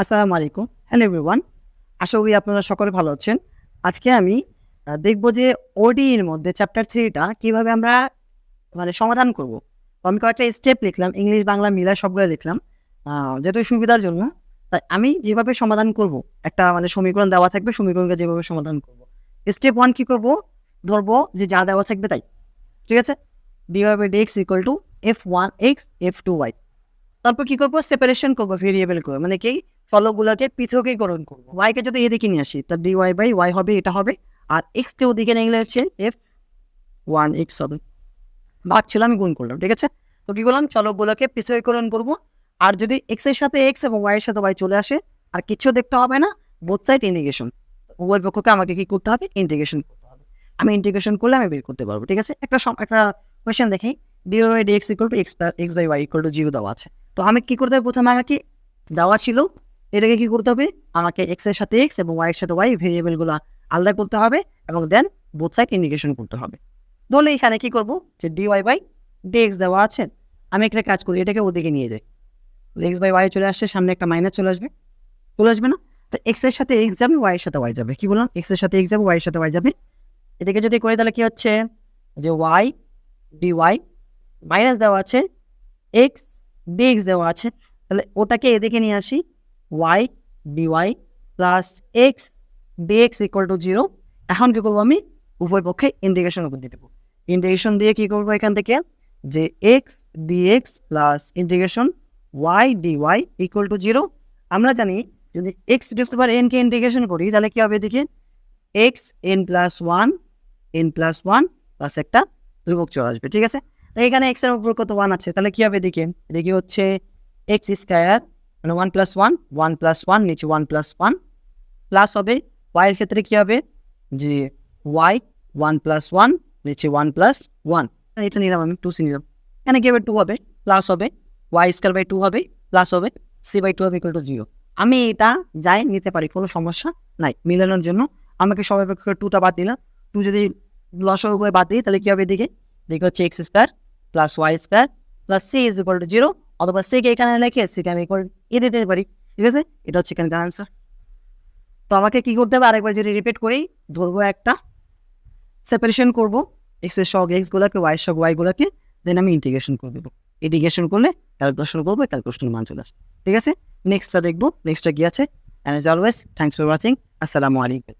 আসসালামু আলাইকুম। Hello everyone. আশা করি আপনারা সকলে ভালো আছেন। আজকে আমি দেখব যে ওডি এর মধ্যে চ্যাপ্টার 3 টা কিভাবে আমরা সমাধান করব। তো আমি কয়েকটা স্টেপ লিখলাম। ইংলিশ বাংলা মিলায় সবগুলো লিখলাম। যেহেতু সুবিধার জন্য। তাই আমি যেভাবে সমাধান করব, একটা সমীকরণ দেওয়া থাকবে, সমীকরণকে যেভাবে সমাধান করব। স্টেপ 1 কি করব? ধরব যে যা দেওয়া থাকবে তাই। ঠিক আছে? dy/dx = f1x f2y। তারপর কি করব? সেপারেশন করব ভেরিয়েবল করে। মানে কি? চলকগুলোকে পৃথকীকরণ করব। y কে যদি এদিকে নিয়ে আসি, তাহলে dy/y হবে, এটা হবে। আর x কে ওদিকে নিয়ে গেলে হচ্ছে f1x হবে। ভাগ ছিল, আমি গুণ করলাম। ঠিক আছে? তো কি করলাম? চলকগুলোকে পৃথকীকরণ করব। আর যদি x এর সাথে x এবং y এর সাথে y চলে আসে, আর কিচ্ছু দেখতে হবে না, বোথ সাইড ইন্টিগ্রেশন। উভয় পক্ষকে আমাকে কি করতে হবে? ইন্টিগ্রেশন করতে হবে। আমি ইন্টিগ্রেশন করলে আমি বের করতে পারবো। ঠিক আছে? একটা কোয়েশ্চেন দেখি। dy/dx = x/y = 0 দেওয়া আছে। তো আমি কি করতে হবে? প্রথমে আমাকে দেওয়া ছিল, এটাকে কি করতে হবে? আমাকে x এর সাথে x এবং y এর সাথে y ভেরিয়েবলগুলো আলাদা করতে হবে এবং দেন বোথ সাইড ইন্টিগ্রেশন করতে হবে। ধরলে এখানে কি করব? যে dy/dx দেওয়া আছে, আমি একটা কাজ করি, এটাকে ওদিকে নিয়ে যাই। x/y চলে আসছে, সামনে একটা মাইনাস চলে আসবে। চলে আসবে না? তো x এর সাথে x যাবে, y এর সাথে y যাবে। কি বললাম? x এর সাথে x যাবে, y এর সাথে y যাবে। এদিকে যদি করি তাহলে কি হচ্ছে? যে y dy মাইনাস দেওয়া আছে, x dx দেওয়া আছে। তাহলে ওটাকে এদিকে নিয়ে আসি, y dy plus x dx = 0। এখন কি করবো? আমি উভয় পক্ষে ইন্টিগ্রেশন করে দেবো। ইন্টিগ্রেশন দিয়ে কি করবো? এখান থেকে যে x dx plus integration y dy = 0। আমরা জানি যদি x⁴n কে ইন্টিগ্রেশন করি তাহলে কি হবে? এদিকে x n+1 n+1 প্লাস একটা ধ্রুবক চলে আসবে। ঠিক আছে? তো এখানে x এর উপর কত 1 আছে, তাহলে কি হবে? এদিকে হচ্ছে x² মানে 1 + 1 1 + 1 নিচে 1 + 1 প্লাস হবে y এর ক্ষেত্রে কি হবে? যে y 1 + 1 নিচে 1 + 1, এটা নিলাম, আমি 2c নিলাম। এখানে কি হবে? 2 হবে, প্লাস হবে y² / 2 হবে, প্লাস হবে c/2 হবে = 0। আমি এটা যাই নিতে পারি, কোনো সমস্যা নাই। মিলানোর জন্য আমাকে সবাই 2 টা বাদ দিলাম। 2 যদি লসাগু করে বাদ দিই তাহলে কি হবে? এদিকে হচ্ছে x² plus y² plus c = 0, অথবা c কে এখানে লিখে c কে আমি দিতে পারি। ঠিক আছে? এটা হচ্ছে এখানকার আনসার। তো আমাকে কি করতে হবে? আরেকবার যদি রিপিট করি, ধরবো একটা, সেপারেশন করব x এর সহগ x গুলাকে, y এর সহগ y গুলাকে, দেন আমি ইন্টিগ্রেশন করে দেবো। ইন্টিগ্রেশন করলে ক্যালকুলেশন করবো, ক্যালকুলেশনের মান চলে আসবে। ঠিক আছে? নেক্সটটা দেখবো, নেক্সটটা কি আছে। And age always, thanks for watching. আসসালামু আলাইকুম।